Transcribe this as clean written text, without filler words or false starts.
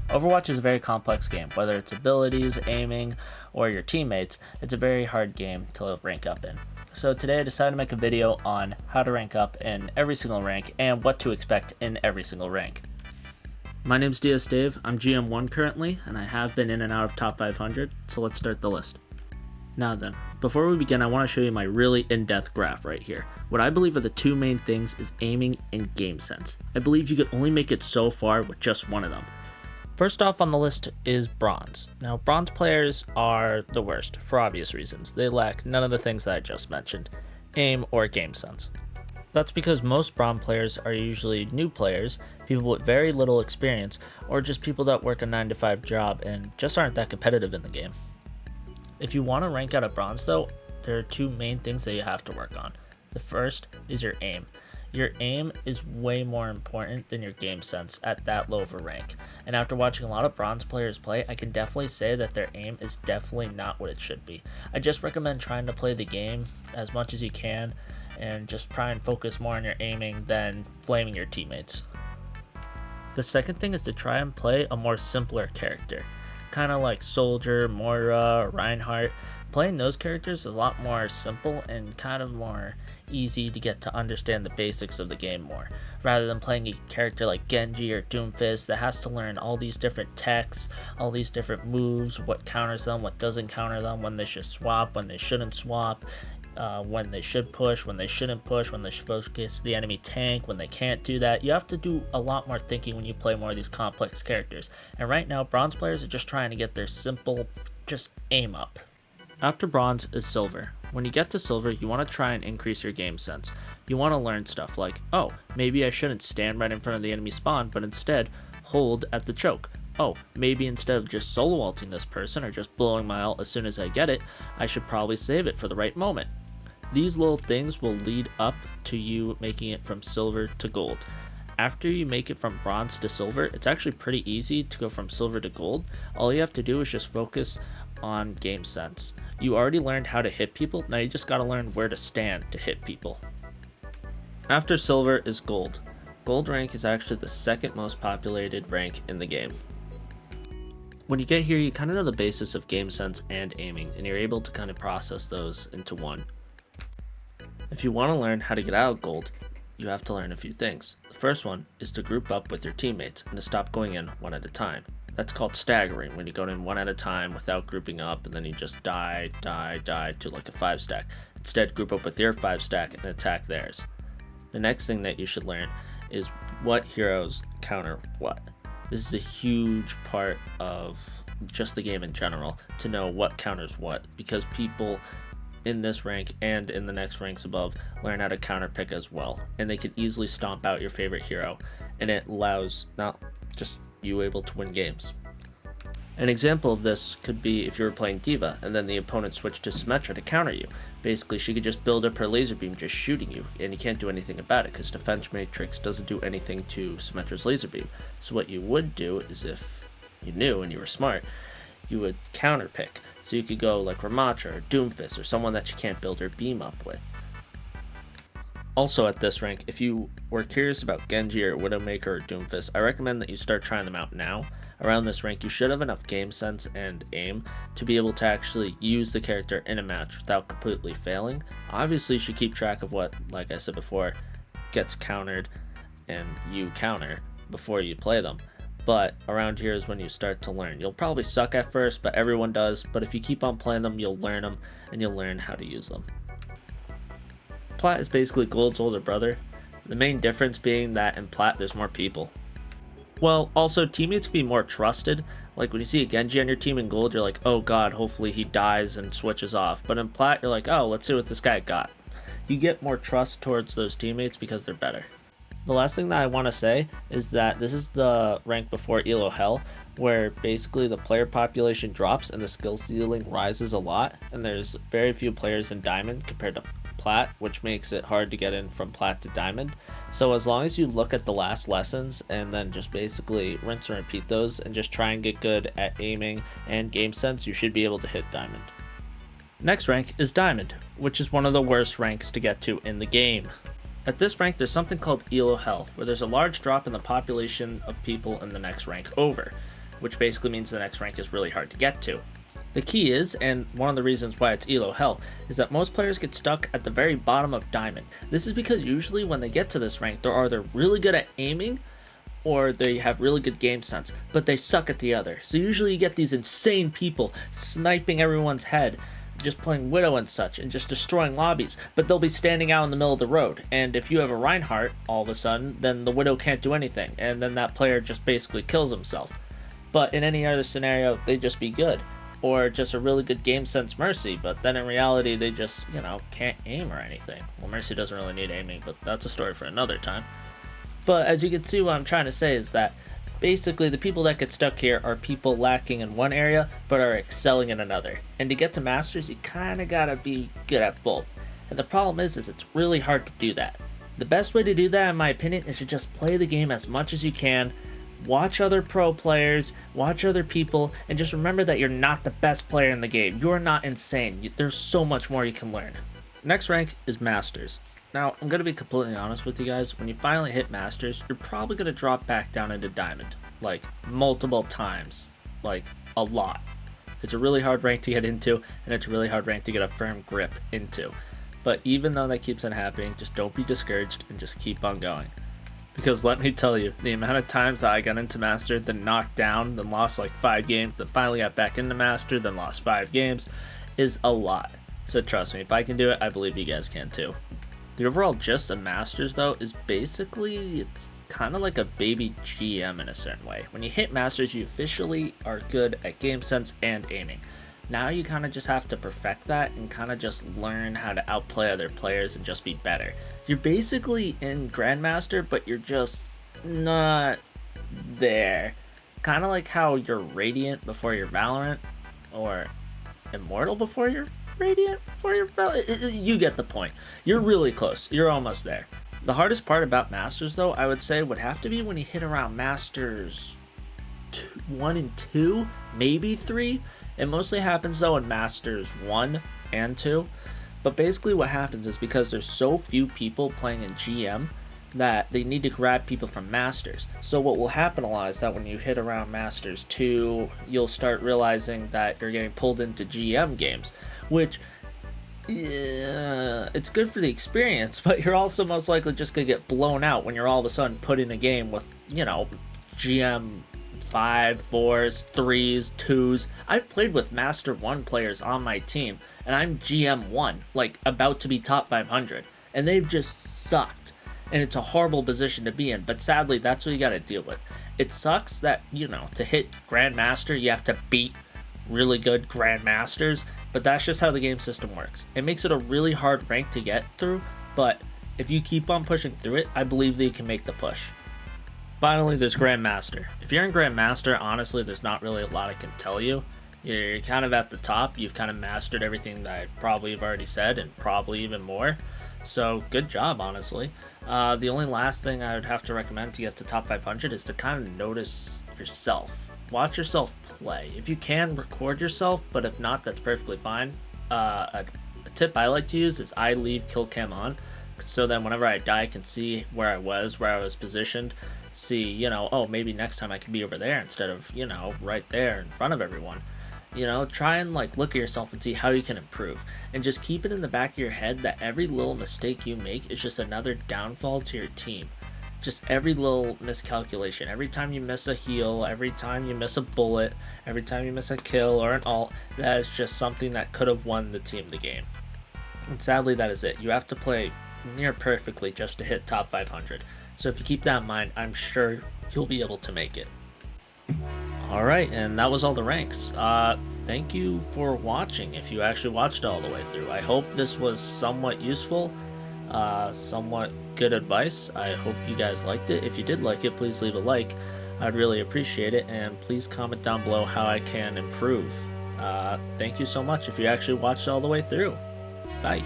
Overwatch is a very complex game. Whether it's abilities, aiming, or your teammates, it's a very hard game to rank up in. So today I decided to make a video on how to rank up in every single rank and what to expect in every single rank. My name's DS Dave, I'm GM1 currently, and I have been in and out of top 500, so let's start the list. Now then, before we begin, I want to show you my really in-depth graph right here. What I believe are the two main things is aiming and game sense. I believe you could only make it so far with just one of them. First off on the list is bronze. Now, bronze players are the worst for obvious reasons. They lack none of the things that I just mentioned, aim or game sense. That's because most bronze players are usually new players, people with very little experience, or just people that work a 9-to-5 job and just aren't that competitive in the game. If you want to rank out at bronze though, there are two main things that you have to work on. The first is your aim. Your aim is way more important than your game sense at that low of a rank. And after watching a lot of bronze players play, I can definitely say that their aim is definitely not what it should be. I just recommend trying to play the game as much as you can and just try and focus more on your aiming than flaming your teammates. The second thing is to try and play a more simpler character. Kind of like Soldier, Moira, Reinhardt. Playing those characters is a lot more simple and kind of more easy to get to understand the basics of the game more, rather than playing a character like Genji or Doomfist that has to learn all these different techs, all these different moves, what counters them, what doesn't counter them, when they should swap, when they shouldn't swap, when they should push, when they shouldn't push, when they should focus the enemy tank, when they can't do that. You have to do a lot more thinking when you play more of these complex characters. And right now, bronze players are just trying to get their simple, just aim up. After bronze is silver. When you get to silver, you want to try and increase your game sense. You want to learn stuff like, oh, maybe I shouldn't stand right in front of the enemy spawn, but instead hold at the choke. Oh, maybe instead of just solo ulting this person or just blowing my ult as soon as I get it, I should probably save it for the right moment. These little things will lead up to you making it from silver to gold. After you make it from bronze to silver, it's actually pretty easy to go from silver to gold. All you have to do is just focus on game sense. You already learned how to hit people, now you just gotta learn where to stand to hit people. After silver is gold. Gold rank is actually the second most populated rank in the game. When you get here, you kind of know the basis of game sense and aiming, and you're able to kind of process those into one. If you want to learn how to get out of gold, you have to learn a few things. The first one is to group up with your teammates and to stop going in one at a time. That's called staggering, when you go in one at a time without grouping up and then you just die to like a 5-stack. Instead, group up with your 5-stack and attack theirs. The next thing that you should learn is what heroes counter what. This is a huge part of just the game in general, to know what counters what, because people in this rank and in the next ranks above learn how to counter pick as well, and they can easily stomp out your favorite hero, and it allows not just you able to win games. An example of this could be if you were playing D.Va and then the opponent switched to Symmetra to counter you. Basically, she could just build up her laser beam just shooting you, and you can't do anything about it because Defense Matrix doesn't do anything to Symmetra's laser beam. So what you would do is, if you knew and you were smart, you would counter pick. So you could go like Ramatra or Doomfist or someone that you can't build her beam up with. Also at this rank, if you were curious about Genji or Widowmaker or Doomfist, I recommend that you start trying them out now. Around this rank, you should have enough game sense and aim to be able to actually use the character in a match without completely failing. Obviously, you should keep track of what, like I said before, gets countered and you counter before you play them. But around here is when you start to learn. You'll probably suck at first, but everyone does. But if you keep on playing them, you'll learn them and you'll learn how to use them. Plat is basically Gold's older brother. The main difference being that in Plat there's more people. Well, also teammates can be more trusted. Like when you see a Genji on your team in Gold, you're like, oh god, hopefully he dies and switches off. But in Plat, you're like, oh, let's see what this guy got. You get more trust towards those teammates because they're better. The last thing that I want to say is that this is the rank before Elo Hell, where basically the player population drops and the skill ceiling rises a lot, and there's very few players in Diamond compared to Plat, which makes it hard to get in from Plat to Diamond. So as long as you look at the last lessons and then just basically rinse and repeat those and just try and get good at aiming and game sense, you should be able to hit Diamond. Next rank is Diamond, which is one of the worst ranks to get to in the game. At this rank, there's something called Elo Hell, where there's a large drop in the population of people in the next rank over. which basically means the next rank is really hard to get to. The key is, and one of the reasons why it's Elo Hell, is that most players get stuck at the very bottom of Diamond. This is because usually when they get to this rank, they're either really good at aiming or they have really good game sense, but they suck at the other. So usually you get these insane people sniping everyone's head, just playing Widow and such, and just destroying lobbies, but they'll be standing out in the middle of the road, and if you have a Reinhardt, all of a sudden, then the Widow can't do anything, and then that player just basically kills himself. But in any other scenario, they'd just be good, or just a really good game sense Mercy, but then in reality, they just, can't aim or anything. Well, Mercy doesn't really need aiming, but that's a story for another time. But as you can see, what I'm trying to say is that basically the people that get stuck here are people lacking in one area but are excelling in another. And to get to Masters, you kind of gotta be good at both. And the problem is it's really hard to do that. The best way to do that, in my opinion, is to just play the game as much as you can, watch other pro players, watch other people, and just remember that you're not the best player in the game. You're not insane. There's so much more you can learn. Next rank is Masters. Now, I'm going to be completely honest with you guys, when you finally hit Masters, you're probably going to drop back down into Diamond, like, multiple times, like, a lot. It's a really hard rank to get into, and it's a really hard rank to get a firm grip into. But even though that keeps on happening, just don't be discouraged and just keep on going. Because let me tell you, the amount of times that I got into Master, then knocked down, then lost like 5 games, then finally got back into Master, then lost 5 games, is a lot. So trust me, if I can do it, I believe you guys can too. The overall gist of Masters, though, is basically, it's kind of like a baby GM in a certain way. When you hit Masters, you officially are good at game sense and aiming. Now you kind of just have to perfect that and kind of just learn how to outplay other players and just be better. You're basically in Grandmaster, but you're just not there. Kind of like how you're Radiant before you're Valorant, or Immortal before you're Radiant before you're Valorant. You get the point. You're really close. You're almost there. The hardest part about Masters, though, I would say would have to be when you hit around Masters 1 and 2, maybe 3. It mostly happens, though, in Masters 1 and 2. But basically what happens is because there's so few people playing in GM that they need to grab people from Masters. So what will happen a lot is that when you hit around Masters 2, you'll start realizing that you're getting pulled into GM games, which, yeah, it's good for the experience, but you're also most likely just going to get blown out when you're all of a sudden put in a game with, GM 5, 4s, 3s, 2s. I've played with Master 1 players on my team, and I'm GM 1, like about to be top 500, and they've just sucked. And it's a horrible position to be in, but sadly, that's what you gotta deal with. It sucks that, to hit Grandmaster, you have to beat really good Grandmasters, but that's just how the game system works. It makes it a really hard rank to get through, but if you keep on pushing through it, I believe that you can make the push. Finally, there's Grandmaster. If you're in Grandmaster, honestly, there's not really a lot I can tell you. You're kind of at the top. You've kind of mastered everything that I probably have already said, and probably even more. So, good job, honestly. The only last thing I would have to recommend to get to top 500 is to kind of notice yourself. Watch yourself play. If you can, record yourself, but if not, that's perfectly fine. A tip I like to use is I leave kill cam on, so then whenever I die, I can see where I was positioned, see, oh, maybe next time I can be over there instead of, right there in front of everyone. Try and look at yourself and see how you can improve, and just keep it in the back of your head that every little mistake you make is just another downfall to your team. Just every little miscalculation, every time you miss a heal, every time you miss a bullet, every time you miss a kill or an ult, that is just something that could have won the team the game. And sadly, that is it. You have to play near perfectly just to hit top 500. So if you keep that in mind, I'm sure you'll be able to make it. Alright, and that was all the ranks. Thank you for watching, if you actually watched it all the way through. I hope this was somewhat useful, somewhat good advice. I hope you guys liked it. If you did like it, please leave a like. I'd really appreciate it, and please comment down below how I can improve. Thank you so much if you actually watched it all the way through. Bye.